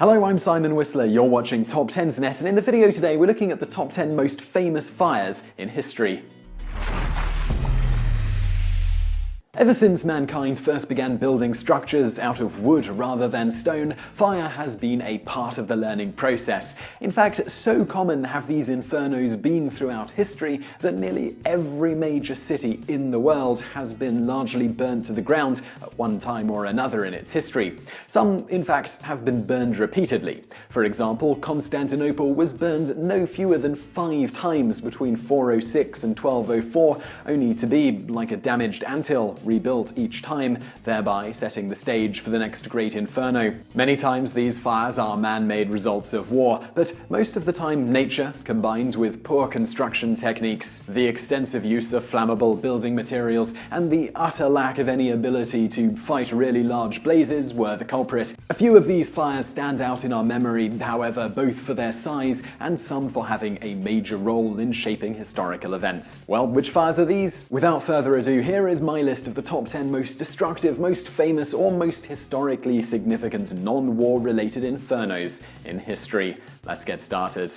Hello, I'm Simon Whistler, you're watching TopTenzNet, and in the video today we're looking at the top 10 most famous fires in history. Ever since mankind first began building structures out of wood rather than stone, fire has been a part of the learning process. In fact, so common have these infernos been throughout history that nearly every major city in the world has been largely burnt to the ground at one time or another in its history. Some, in fact, have been burned repeatedly. For example, Constantinople was burned no fewer than 5 times between 406 and 1204, only to be, like a damaged anthill, rebuilt each time, thereby setting the stage for the next great inferno. Many times these fires are man-made results of war, but most of the time nature, combined with poor construction techniques, the extensive use of flammable building materials, and the utter lack of any ability to fight really large blazes were the culprit. A few of these fires stand out in our memory, however, both for their size and some for having a major role in shaping historical events. Well, which fires are these? Without further ado, here is my list of the top 10 most destructive, most famous, or most historically significant non-war related infernos in history. Let's get started.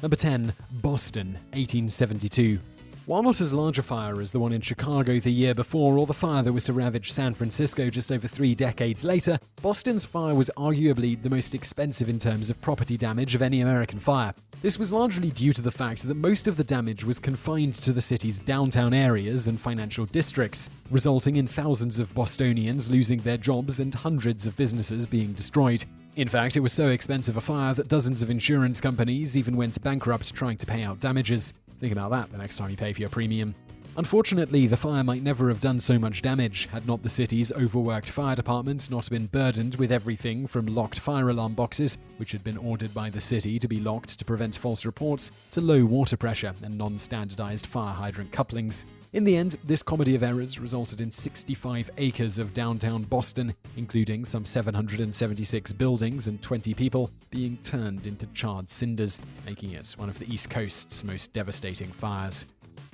Number 10. Boston, 1872. While not as large a fire as the one in Chicago the year before or the fire that was to ravage San Francisco just over 3 decades later, Boston's fire was arguably the most expensive in terms of property damage of any American fire. This was largely due to the fact that most of the damage was confined to the city's downtown areas and financial districts, resulting in thousands of Bostonians losing their jobs and hundreds of businesses being destroyed. In fact, it was so expensive a fire that dozens of insurance companies even went bankrupt trying to pay out damages. Think about that the next time you pay for your premium. Unfortunately, the fire might never have done so much damage had not the city's overworked fire department not been burdened with everything from locked fire alarm boxes, which had been ordered by the city to be locked to prevent false reports, to low water pressure and non-standardized fire hydrant couplings. In the end, this comedy of errors resulted in 65 acres of downtown Boston, including some 776 buildings and 20 people, being turned into charred cinders, making it one of the East Coast's most devastating fires.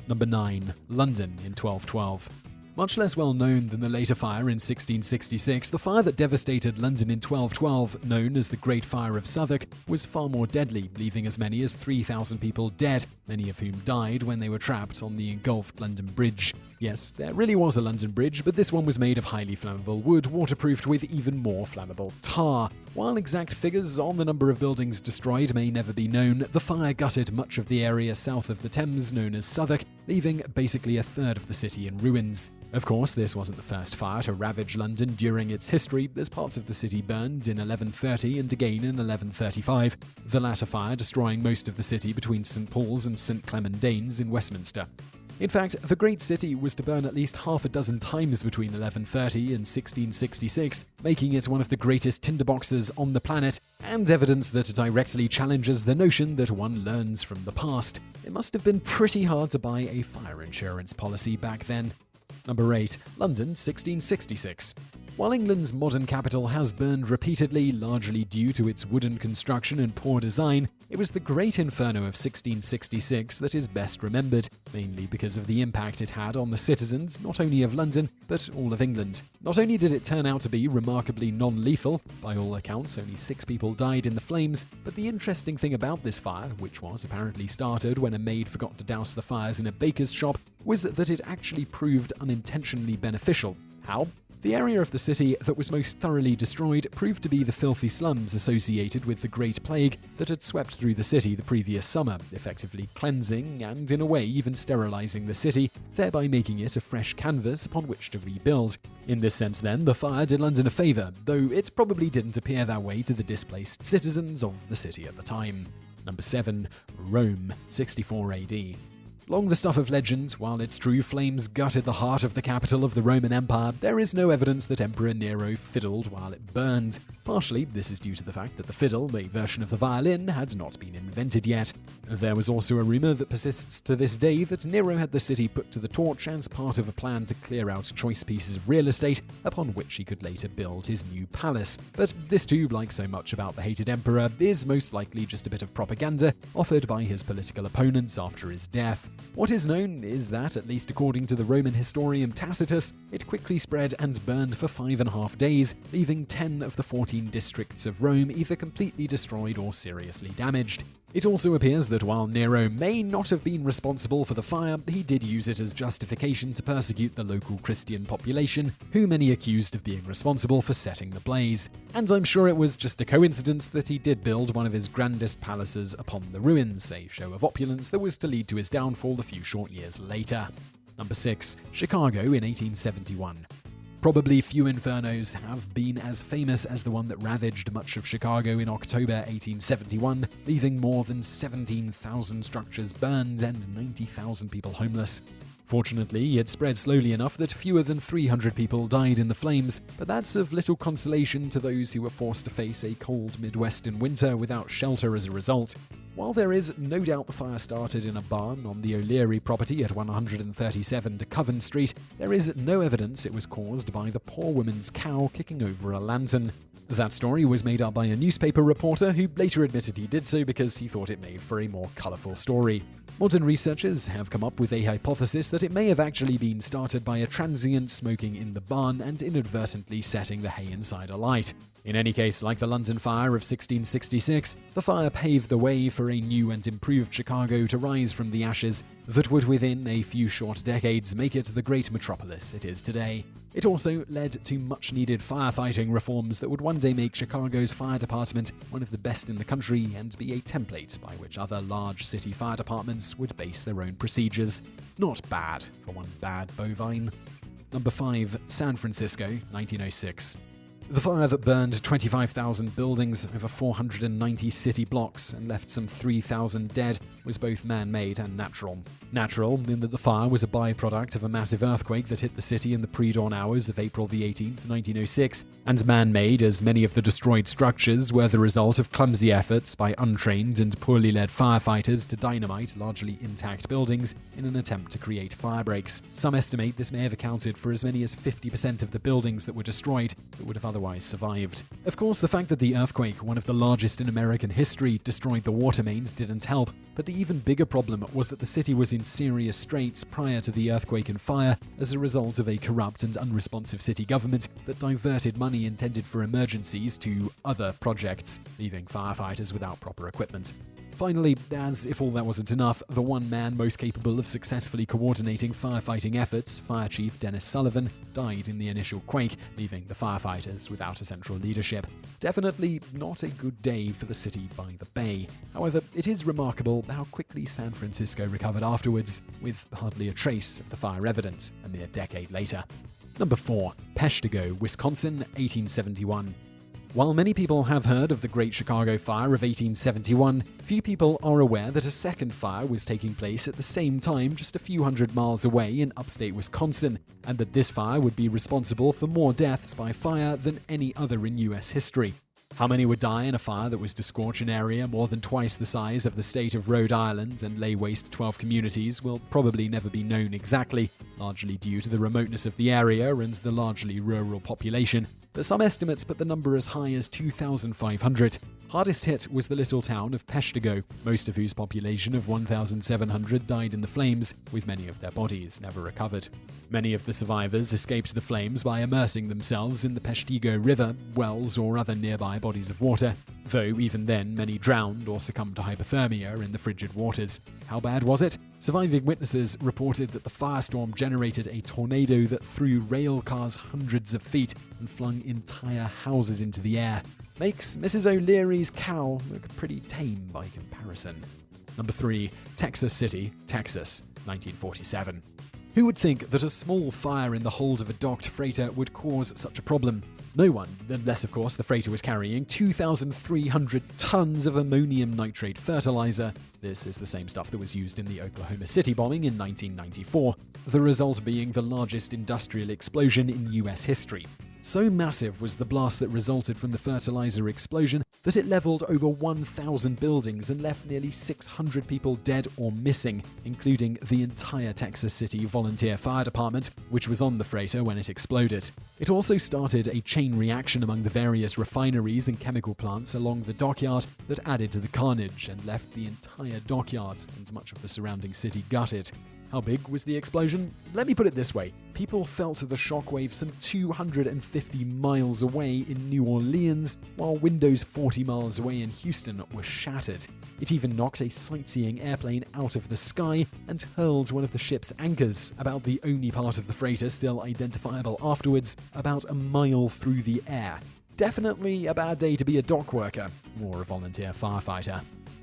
Number 9. London in 1212. Much less well known than the later fire in 1666, the fire that devastated London in 1212, known as the Great Fire of Southwark, was far more deadly, leaving as many as 3,000 people dead, many of whom died when they were trapped on the engulfed London Bridge. Yes, there really was a London Bridge, but this one was made of highly flammable wood, waterproofed with even more flammable tar. While exact figures on the number of buildings destroyed may never be known, the fire gutted much of the area south of the Thames known as Southwark, leaving basically a third of the city in ruins. Of course, this wasn't the first fire to ravage London during its history, as parts of the city burned in 1130 and again in 1135, the latter fire destroying most of the city between St Paul's and St Clement Danes in Westminster. In fact, the great city was to burn at least half a dozen times between 1130 and 1666, making it one of the greatest tinderboxes on the planet, and evidence that directly challenges the notion that one learns from the past. It must have been pretty hard to buy a fire insurance policy back then. Number 8. London, 1666. While England's modern capital has burned repeatedly, largely due to its wooden construction and poor design, it was the Great Inferno of 1666 that is best remembered, mainly because of the impact it had on the citizens not only of London, but all of England. Not only did it turn out to be remarkably non-lethal, by all accounts only 6 people died in the flames, but the interesting thing about this fire, which was apparently started when a maid forgot to douse the fires in a baker's shop, was that it actually proved unintentionally beneficial. How? The area of the city that was most thoroughly destroyed proved to be the filthy slums associated with the Great Plague that had swept through the city the previous summer, effectively cleansing and, in a way, even sterilizing the city, thereby making it a fresh canvas upon which to rebuild. In this sense, then, the fire did London a favor, though it probably didn't appear that way to the displaced citizens of the city at the time. Number 7. Rome, 64 AD. Long the stuff of legend, while it's true flames gutted the heart of the capital of the Roman Empire, there is no evidence that Emperor Nero fiddled while it burned. Partially, this is due to the fact that the fiddle, a version of the violin, had not been invented yet. There was also a rumor that persists to this day that Nero had the city put to the torch as part of a plan to clear out choice pieces of real estate, upon which he could later build his new palace. But this too, like so much about the hated emperor, is most likely just a bit of propaganda offered by his political opponents after his death. What is known is that, at least according to the Roman historian Tacitus, it quickly spread and burned for 5.5 days, leaving 10 of the 14 districts of Rome either completely destroyed or seriously damaged. It also appears that while Nero may not have been responsible for the fire, he did use it as justification to persecute the local Christian population, who many accused of being responsible for setting the blaze. And I'm sure it was just a coincidence that he did build one of his grandest palaces upon the ruins, a show of opulence that was to lead to his downfall a few short years later. Number 6. Chicago in 1871. Probably few infernos have been as famous as the one that ravaged much of Chicago in October 1871, leaving more than 17,000 structures burned and 90,000 people homeless. Fortunately, it spread slowly enough that fewer than 300 people died in the flames, but that's of little consolation to those who were forced to face a cold Midwestern winter without shelter as a result. While there is no doubt the fire started in a barn on the O'Leary property at 137 DeCoven Street, there is no evidence it was caused by the poor woman's cow kicking over a lantern. That story was made up by a newspaper reporter who later admitted he did so because he thought it made for a more colourful story. Modern researchers have come up with a hypothesis that it may have actually been started by a transient smoking in the barn and inadvertently setting the hay inside alight. In any case, like the London Fire of 1666, the fire paved the way for a new and improved Chicago to rise from the ashes that would within a few short decades make it the great metropolis it is today. It also led to much-needed firefighting reforms that would one day make Chicago's fire department one of the best in the country and be a template by which other large city fire departments would base their own procedures. Not bad for one bad bovine. Number 5. San Francisco, 1906. The fire that burned 25,000 buildings over 490 city blocks and left some 3,000 dead was both man-made and natural. Natural in that the fire was a byproduct of a massive earthquake that hit the city in the pre-dawn hours of April the 18th, 1906, and man-made as many of the destroyed structures were the result of clumsy efforts by untrained and poorly led firefighters to dynamite largely intact buildings in an attempt to create fire breaks. Some estimate this may have accounted for as many as 50% of the buildings that were destroyed that would have otherwise survived. Of course, the fact that the earthquake, one of the largest in American history, destroyed the water mains didn't help, but the even bigger problem was that the city was in serious straits prior to the earthquake and fire as a result of a corrupt and unresponsive city government that diverted money intended for emergencies to other projects, leaving firefighters without proper equipment. Finally, as if all that wasn't enough, the one man most capable of successfully coordinating firefighting efforts, Fire Chief Dennis Sullivan, died in the initial quake, leaving the firefighters without a central leadership. Definitely not a good day for the city by the bay. However, it is remarkable how quickly San Francisco recovered afterwards, with hardly a trace of the fire evident a mere decade later. Number 4. Peshtigo, Wisconsin, 1871. While many people have heard of the Great Chicago Fire of 1871, few people are aware that a second fire was taking place at the same time just a few hundred miles away in upstate Wisconsin, and that this fire would be responsible for more deaths by fire than any other in US history. How many would die in a fire that was to scorch an area more than twice the size of the state of Rhode Island and lay waste 12 communities will probably never be known exactly, largely due to the remoteness of the area and the largely rural population, but some estimates put the number as high as 2,500. Hardest hit was the little town of Peshtigo, most of whose population of 1,700 died in the flames, with many of their bodies never recovered. Many of the survivors escaped the flames by immersing themselves in the Peshtigo River, wells, or other nearby bodies of water, though even then many drowned or succumbed to hypothermia in the frigid waters. How bad was it? Surviving witnesses reported that the firestorm generated a tornado that threw rail cars hundreds of feet and flung entire houses into the air. Makes Mrs. O'Leary's cow look pretty tame by comparison. Number 3. Texas City, Texas, 1947. Who would think that a small fire in the hold of a docked freighter would cause such a problem? No one, unless of course the freighter was carrying 2,300 tons of ammonium nitrate fertilizer. This is the same stuff that was used in the Oklahoma City bombing in 1994, the result being the largest industrial explosion in US history. So massive was the blast that resulted from the fertilizer explosion that it leveled over 1,000 buildings and left nearly 600 people dead or missing, including the entire Texas City Volunteer Fire Department, which was on the freighter when it exploded. It also started a chain reaction among the various refineries and chemical plants along the dockyard that added to the carnage and left the entire dockyard and much of the surrounding city gutted. How big was the explosion? Let me put it this way. People felt the shockwave some 250 miles away in New Orleans, while windows 40 miles away in Houston were shattered. It even knocked a sightseeing airplane out of the sky and hurled one of the ship's anchors, about the only part of the freighter still identifiable afterwards, about a mile through the air. Definitely a bad day to be a dock worker or a volunteer firefighter.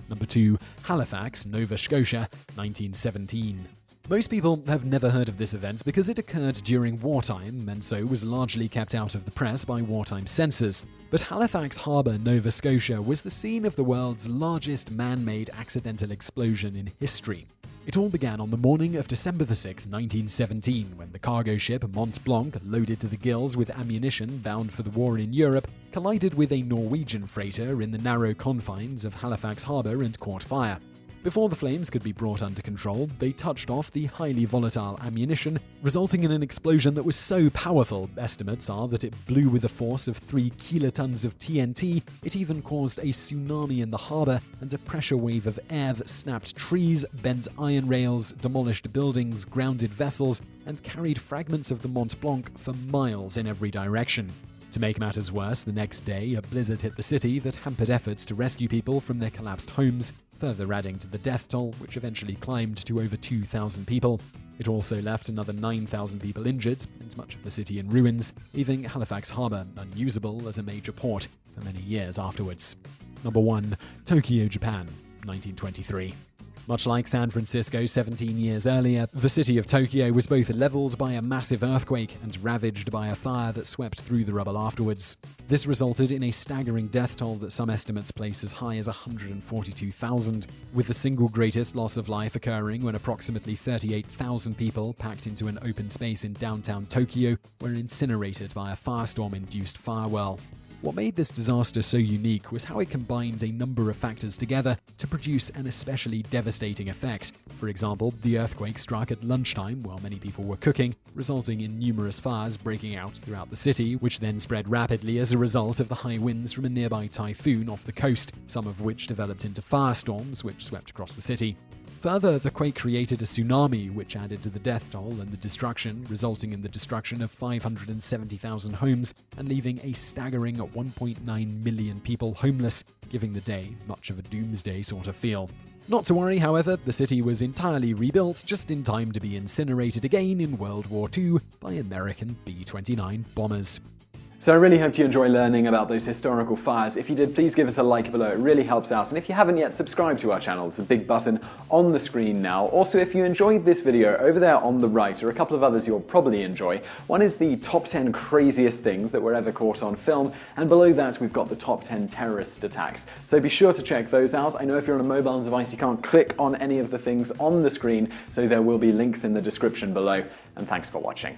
Number 2. Halifax, Nova Scotia, 1917. Most people have never heard of this event because it occurred during wartime and so was largely kept out of the press by wartime censors. But Halifax Harbour, Nova Scotia, was the scene of the world's largest man-made accidental explosion in history. It all began on the morning of December 6, 1917, when the cargo ship Mont Blanc, loaded to the gills with ammunition bound for the war in Europe, collided with a Norwegian freighter in the narrow confines of Halifax Harbour and caught fire. Before the flames could be brought under control, they touched off the highly volatile ammunition, resulting in an explosion that was so powerful, estimates are that it blew with a force of 3 kilotons of TNT. It even caused a tsunami in the harbour and a pressure wave of air that snapped trees, bent iron rails, demolished buildings, grounded vessels, and carried fragments of the Mont Blanc for miles in every direction. To make matters worse, the next day, a blizzard hit the city that hampered efforts to rescue people from their collapsed homes, further adding to the death toll, which eventually climbed to over 2,000 people. It also left another 9,000 people injured and much of the city in ruins, leaving Halifax Harbour unusable as a major port for many years afterwards. Number 1. Tokyo, Japan, 1923. Much like San Francisco 17 years earlier, the city of Tokyo was both leveled by a massive earthquake and ravaged by a fire that swept through the rubble afterwards. This resulted in a staggering death toll that some estimates place as high as 142,000, with the single greatest loss of life occurring when approximately 38,000 people packed into an open space in downtown Tokyo were incinerated by a firestorm-induced firewhirl. What made this disaster so unique was how it combined a number of factors together to produce an especially devastating effect. For example, the earthquake struck at lunchtime while many people were cooking, resulting in numerous fires breaking out throughout the city, which then spread rapidly as a result of the high winds from a nearby typhoon off the coast, some of which developed into firestorms which swept across the city. Further, the quake created a tsunami which added to the death toll and the destruction, resulting in the destruction of 570,000 homes and leaving a staggering 1.9 million people homeless, giving the day much of a doomsday sort of feel. Not to worry, however, the city was entirely rebuilt just in time to be incinerated again in World War II by American B-29 bombers. So I really hope you enjoy learning about those historical fires. If you did, please give us a like below, it really helps out. And if you haven't yet subscribed to our channel, there's a big button on the screen now. Also, if you enjoyed this video, over there on the right are a couple of others you'll probably enjoy. One is the top 10 craziest things that were ever caught on film, and below that we've got the top 10 terrorist attacks. So be sure to check those out. I know if you're on a mobile device you can't click on any of the things on the screen, so there will be links in the description below. And thanks for watching.